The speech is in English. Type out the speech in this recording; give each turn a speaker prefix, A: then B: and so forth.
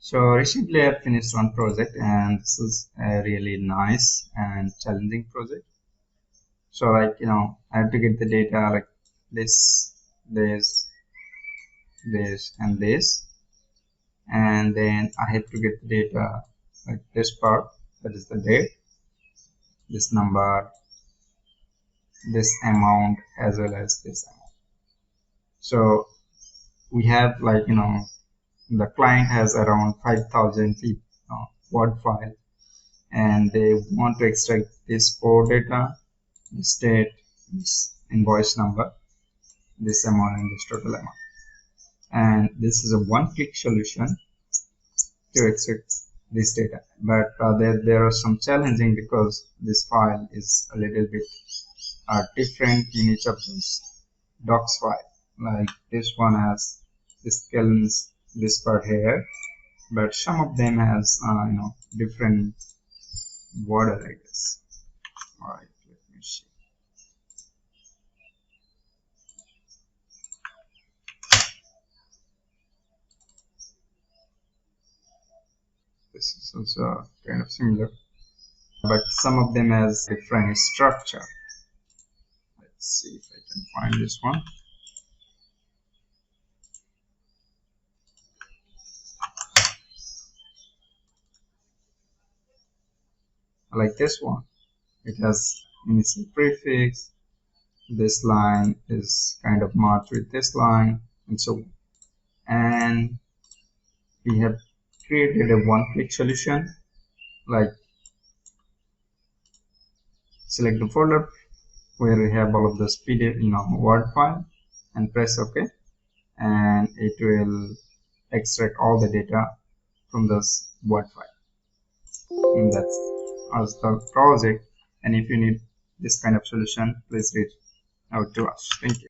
A: So recently I finished one project, and this is a really nice and challenging project. So I have to get the data like this, this, this, and this, and then I have to get the data like this part, that is the date, this number, this amount, as well as this amount. So we have the client has around 5,000 Word file, and they want to extract this core data, this date, this invoice number, this amount, and this total amount. And this is a one-click solution to extract this data. But there are some challenging because this file is a little bit different in each of these docs file. Like this one has this columns, this part here, but some of them has different border, I guess. All right, let me see. This is also kind of similar, but some of them has different structure. Let's see if I can find this one. Like this one, it has initial prefix, this line is kind of marked with this line, and so on. And we have created a one-click solution. Like, select the folder where we have all of this PDF, Word file, and press OK, and it will extract all the data from this Word file. And that's as the project. And if you need this kind of solution, please reach out to us. Thank you.